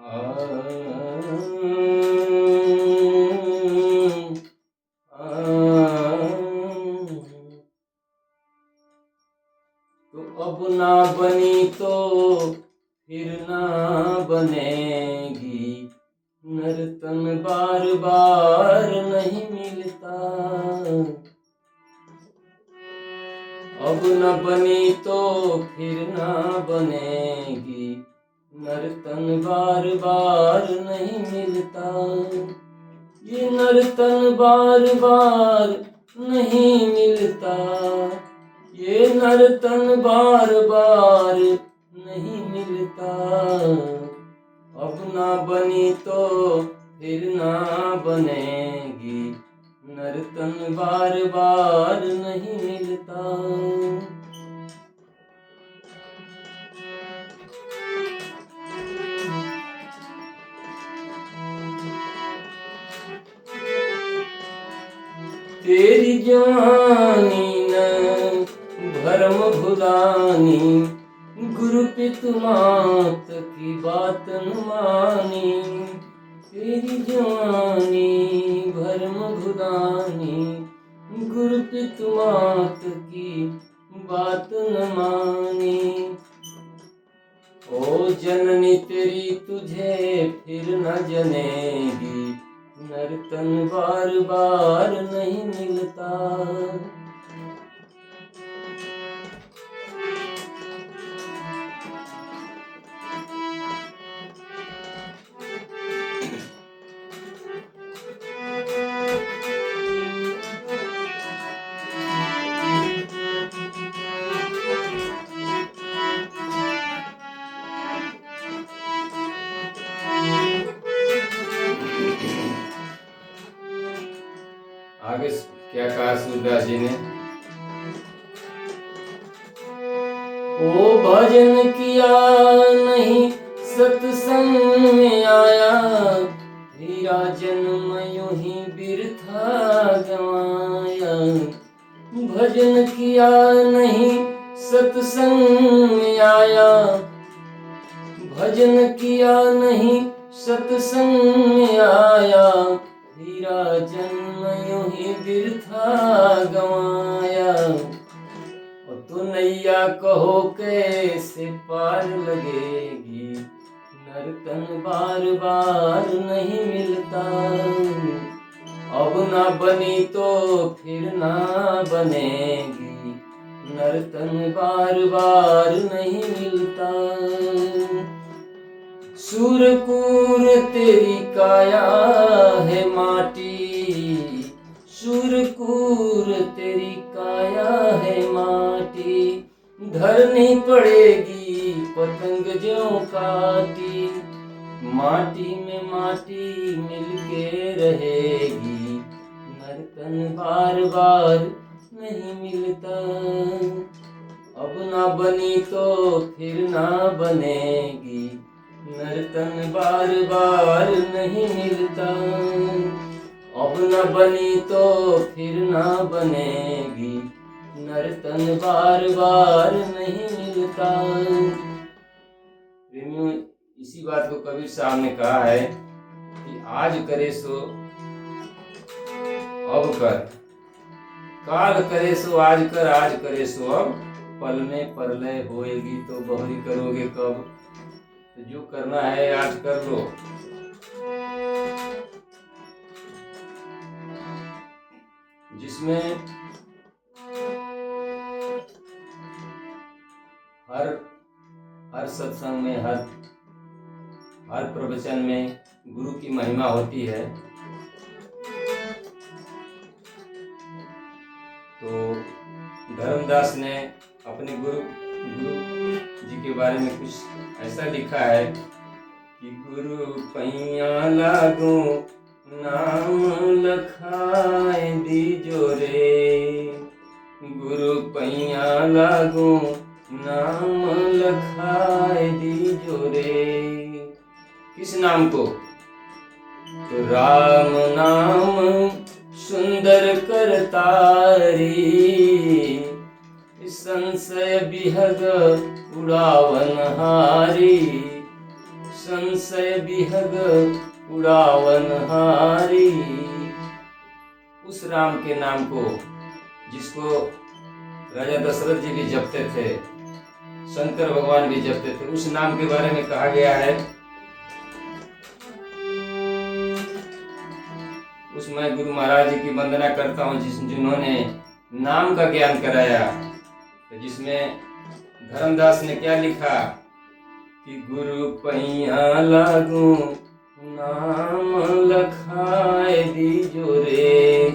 तो अब ना बनी तो फिर ना बनेगी, नर्तन बार बार नहीं मिलता। अब न बनी तो फिर ना बनेगी, नर्तन बार बार नहीं मिलता। ये नर्तन बार बार नहीं मिलता, ये नर्तन बार बार नहीं मिलता। अब ना बनी तो फिर ना बनेगी, नर्तन बार बार नहीं मिलता। तेरी जवानी न भरम भुलानी, गुरु पितु मात की बात न मानी। तेरी जवानी भरम भुलानी, गुरु पितु मात की बात न मानी। ओ जननी तेरी तुझे फिर न जनेगी, नर्तन बार बार नहीं मिलता। आगे क्या कहा सूरदास जी ने? ओ भजन किया नहीं सत्संग में आया, हीरा जन्म यूं ही बिरथा गवाया। भजन किया नहीं सत्संग में आया, भजन किया नहीं सत्संग में आया। हीरा जन्म यूं ही बिरथा गवाया। और तू नैया कहो कैसे पार लगेगी, नर्तन बार बार नहीं मिलता। अब ना बनी तो फिर ना बनेगी, नर्तन बार बार नहीं मिलता। सूरकूर तेरी काया है माटी, सूरकूर तेरी काया है माटी। धरनी पड़ेगी पतंग ज्यों काटी, माटी में माटी मिलके रहेगी, नर्तन बार बार नहीं मिलता। अब ना बनी तो फिर ना बनेगी, नर्तन बार बार नहीं मिलता। अब न बनी तो फिर ना बनेगी, नर्तन बार बार नहीं मिलता। प्रेमियों, इसी बात को कबीर साहब ने कहा है कि आज करे सो अब कर, काल करे सो आज कर, आज करे सो अब। पल में परलय होएगी तो बहुरी करोगे कब। तो जो करना है आज कर लो। जिसमें हर सत्संग में, हर प्रवचन में गुरु की महिमा होती है। तो धर्मदास ने अपने गुरु जी के बारे में कुछ ऐसा लिखा है कि गुरु पैया लागू नाम लखाए दीजो रे, गुरु पैया लागू नाम लखाए दीजो रे। किस नाम को? तो राम नाम सुंदर करतारी, संशय बिहग उड़ावन हारी। संशय विहग उड़ावन हारी। उस राम के नाम को जिसको राजा दशरथ जी भी जपते थे, शंकर भगवान भी जपते थे, उस नाम के बारे में कहा गया है। उस मैं गुरु महाराज जी की वंदना करता हूँ जिन्होंने नाम का ज्ञान कराया। तो जिसमें धर्मदास ने क्या लिखा कि गुरु पैया लागू नाम लखाए दीजो रे,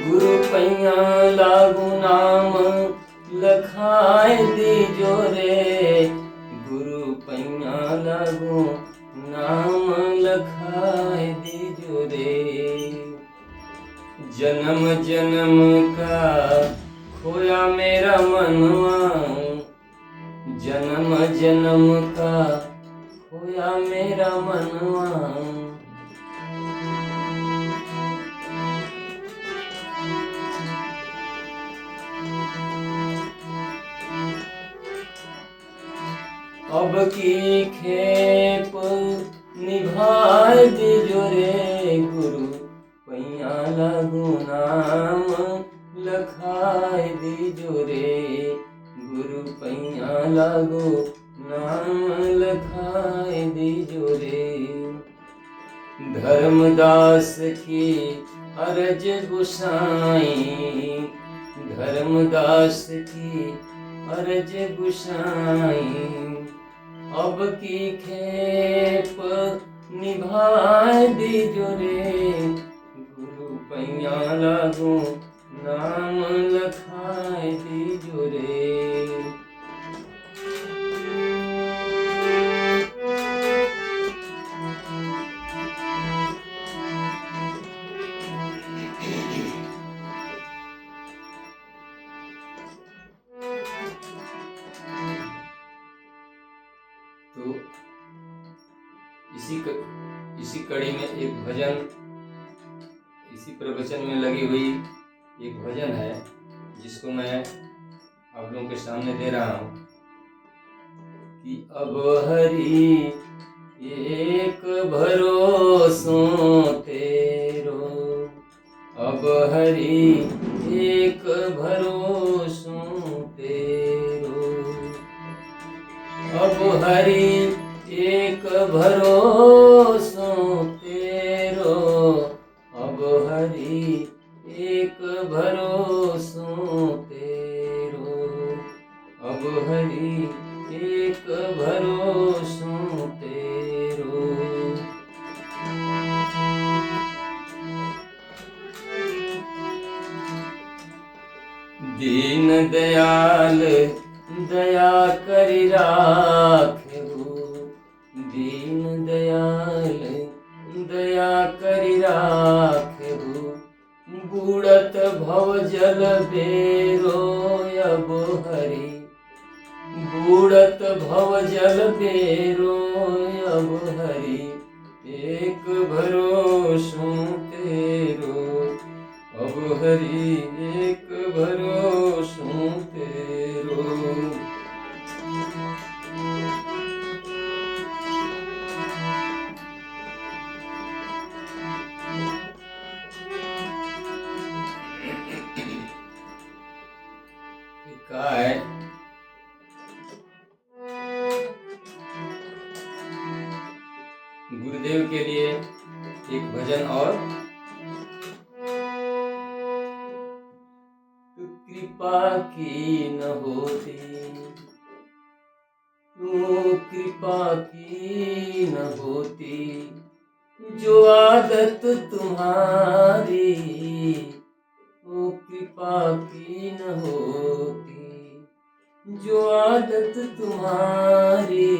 गुरु पैया लागू नाम लखाए दीजो रे, गुरु पैया लागू नाम लखाए दीजो रे। जन्म जन्म का खोया मेरा मनवा, जन्म जन्म का खोया मेरा मनवा। अब की खेप निभाए दीजो रे, गुरु पैया लागू नाम लखाए दीजो रे, गुरु पैया लागू नाम लखाए दीजो रे। धर्मदास की अरज गुसाई, धर्मदास की अरज गुसाई। अब की खेप निभाए दीजो रे, गुरु पैया लागू नाम लखाए दीजो रे। तो इसी कड़ी में एक भजन, इसी प्रवचन में लगी हुई एक भजन है जिसको मैं आप लोगों के सामने दे रहा हूँ कि अब हरि एक भरोसो तेरो, अब हरि एक भरोसो तेरो, अब हरि एक भरोसो तेरो, अब हरि एक भरोसो तेरो, अब हरि एक भरोसो तेरो। दीन दयाल दया करि राखेहु, दीन दयाल दया करि राखेहु, बूढ़त भव जल बेरो अब हरि, बूढ़त भव जल बेरो अब हरि एक भरोसो तेरो, अब हरि एक भरोसो तेरो। कहा है गुरुदेव के लिए एक भजन और, कृपा की न होती, तू कृपा की न होती, जो आदत तुम्हारी, वो कृपा की न होती, जो आदत तुम्हारी,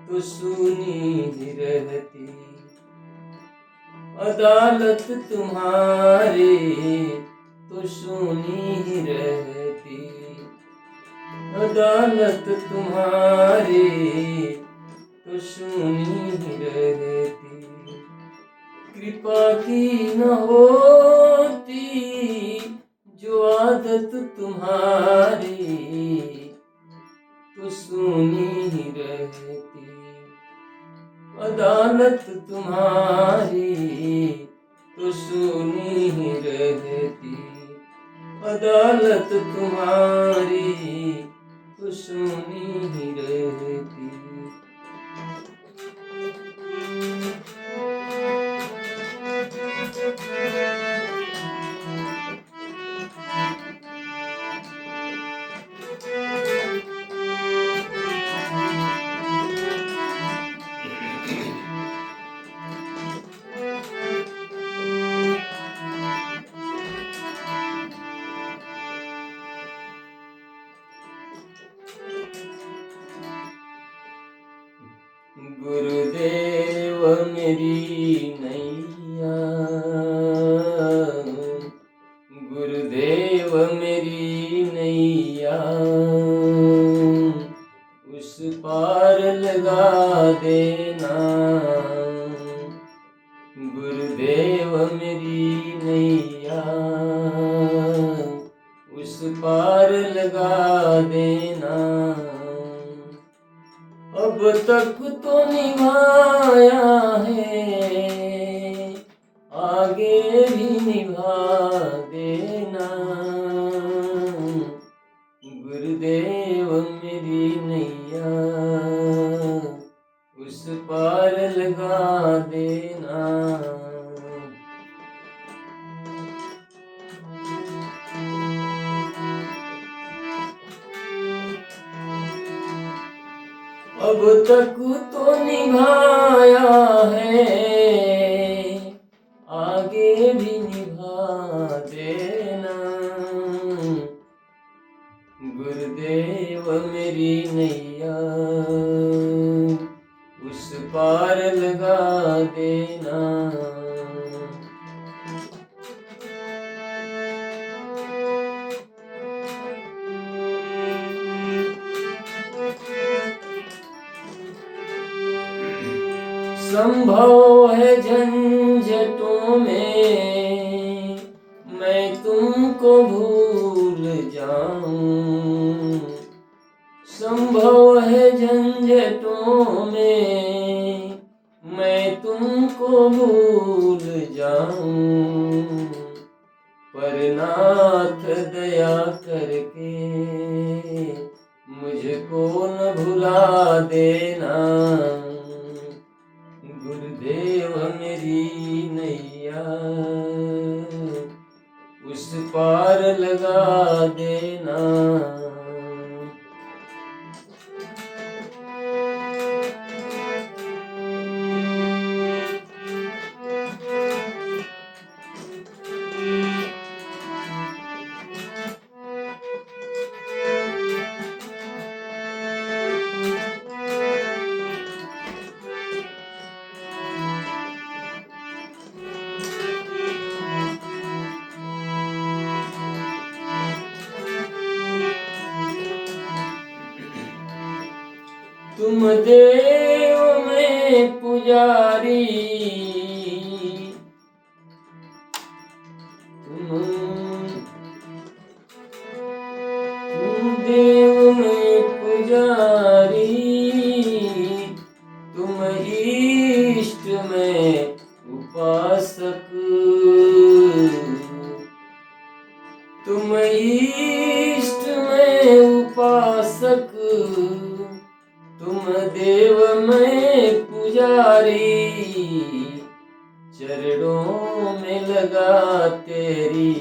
तो सुनी ही रहती, अदालत तुम्हारी तो सुनी ही रहती, अदालत तुम्हारी तो सुनी ही रहती। कृपा की न होती जो आदत तुम्हारी तो सुनी सुनी ही रहती, अदालत तुम्हारी तो सुनी ही रहती। गुरुदेव मेरी नैया, गुरुदेव मेरी नैया, उस पार लगा देना। गुरुदेव मेरी नैया, उस पार लगा देना। अब तक तो निभाया है, आगे भी निभा देना। गुरुदेव मेरी नैया, उस पार लगा देना। अब तक तो निभाया है, आगे भी निभा देना। गुरुदेव मेरी नैया, उस पार लगा देना। संभव है झंझटों में मैं तुमको भूल जाऊं, संभव है झंझटों में मैं तुमको भूल जाऊं। पर नाथ दया करके मुझको न भुला देना। गुरुदेव मेरी नैया, उस पार लगा देना। तुम देव में पुजारी, तुम देव में पुजारी, तुम इष्ट में उपासक, तुम इष्ट में उपासक, तुम देव में पुजारी। चरणों में लगा तेरी,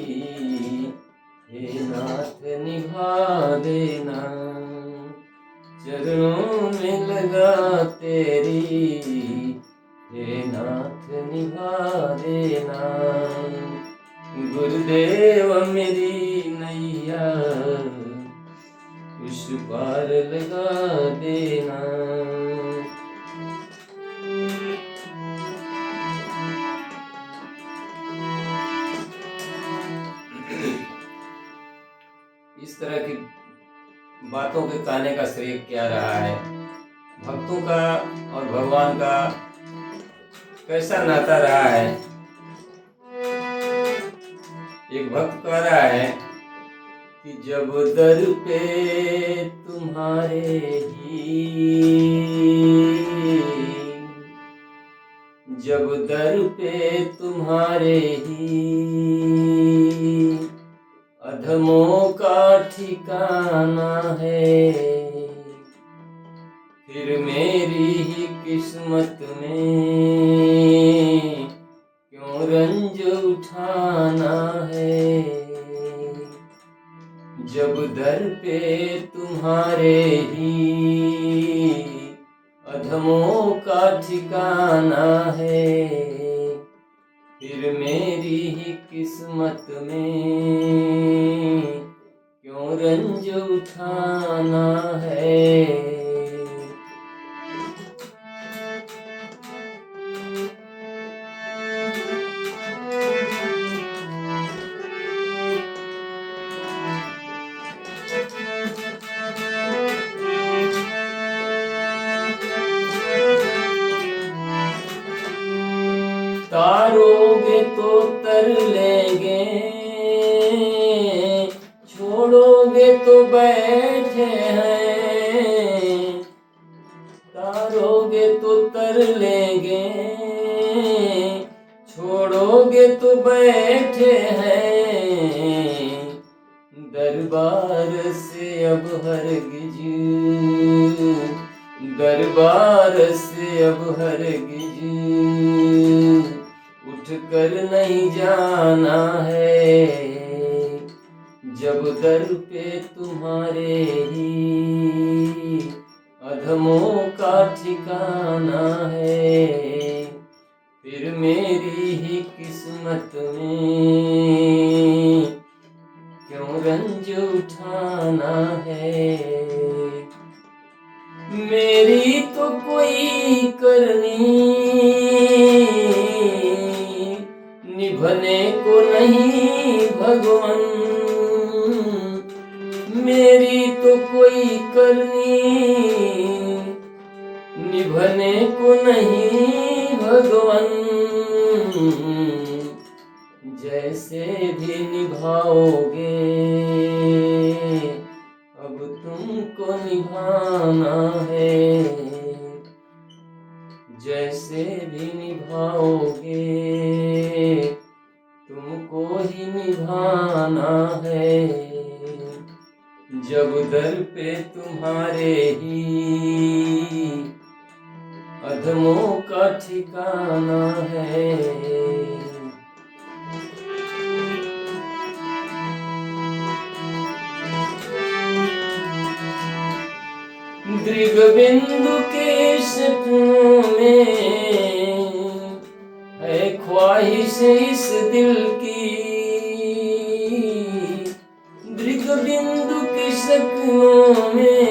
हे नाथ निभा देना। चरणों में लगा तेरी, हे नाथ निभा देना। गुरुदेव मेरी नैया, उस पार लगा देना। इस तरह की बातों के कहने का श्रेय क्या रहा है? भक्तों का और भगवान का कैसा नाता रहा है? एक भक्त कह रहा है कि जब दर पे तुम्हारे ही, जब दर पे तुम्हारे ही अधमों का ठिकाना है, फिर मेरी ही किस्मत में क्यों रंज उठाना है। जब दर पे तुम्हारे ही अधमों का ठिकाना है, फिर मेरी ही किस्मत में क्यों रंज उठाना है। तारोगे तो तर लेंगे, छोड़ोगे तो बैठे हैं। तारोगे तो तर लेंगे, छोड़ोगे तो बैठे हैं। दरबार से अब हरगिज, दरबार से अब हरगिज उठ कर नहीं जाना है। जब दर पे तुम्हारे ही अधमों का ठिकाना है, फिर मेरी ही किस्मत में क्यों रंज उठाना है। मेरी तो कोई करनी निभने को नहीं भगवान, मेरी तो कोई करनी निभने को नहीं भगवान। जैसे भी निभाओगे अब तुमको निभाना है। जैसे भी निभाओगे तुमको ही निभाना है। जब दर पे तुम्हारे ही अधमों का ठिकाना है। दृग बिंदु के सपनों में है ख्वाहिश इस दिल की, दृग बिंदु के सपनों में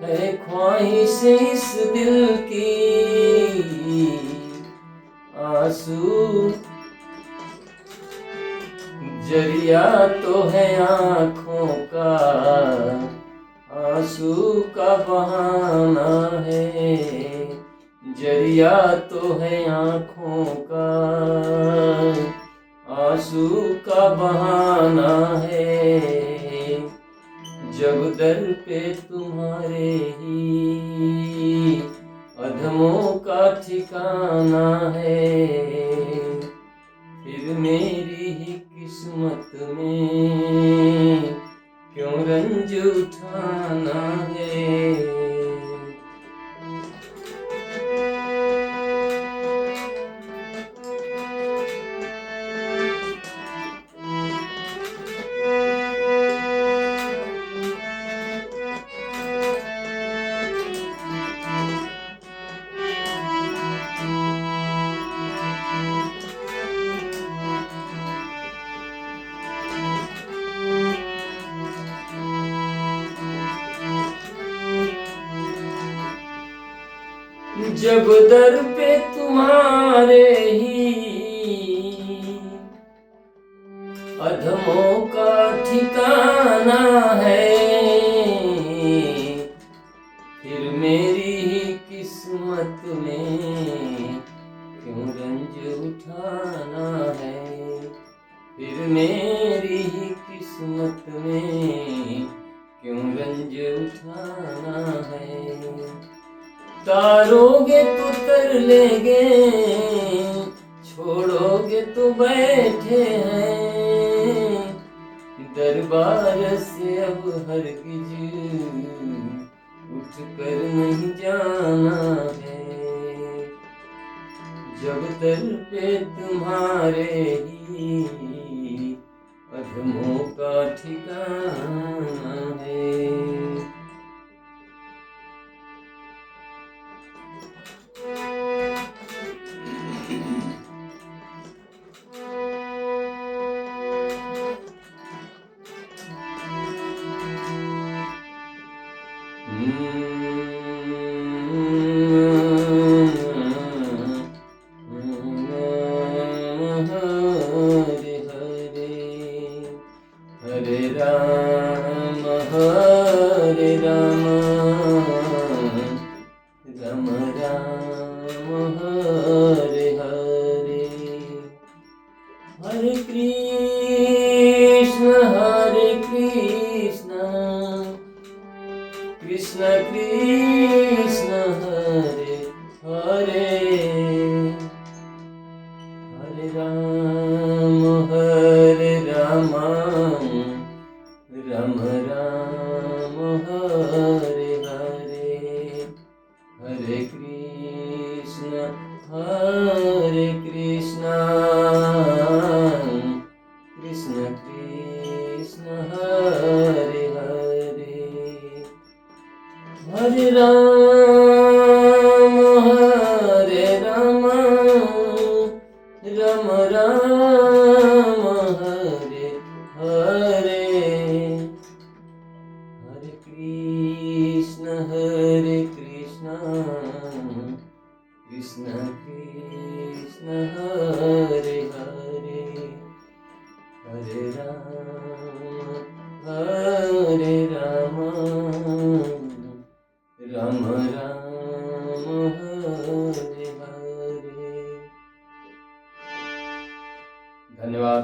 है ख्वाहिश इस दिल की। आंसू जरिया तो है आँखों का, आंसू का बहाना है। जरिया तो है आँखों का, आंसू का बहाना है। जब दर पे तुम्हारे ही अधमों का ठिकाना है, फिर मेरी ही किस्मत में क्यों रंज उठाना है। जब दर पे तुम्हारे ही अधमों का ठिकाना है, फिर मेरी ही किस्मत में क्यों रंज उठाना है। फिर मेरी ही किस्मत में क्यों रंज उठाना है। तारोगे तो तर लेंगे, बैठे हैं, दरबार से अब हरगिज उठ कर नहीं जाना है। जब दर पे तुम्हारे ही अधमों का ठिकाना है। हरे हरे हरे राम राम राम हरे हरे। हरे कृष्ण कृष्ण कृष्ण हरे हरे। हरे राम राम राम हरे हरे। हरे कृष्ण कृष्ण कृष्ण हरे हरे। हरे राम राम राम हरे हरे। हरे कृष्ण कृष्ण कृष्ण हरे हरे। हरे राम राम हरे हरे। धन्यवाद।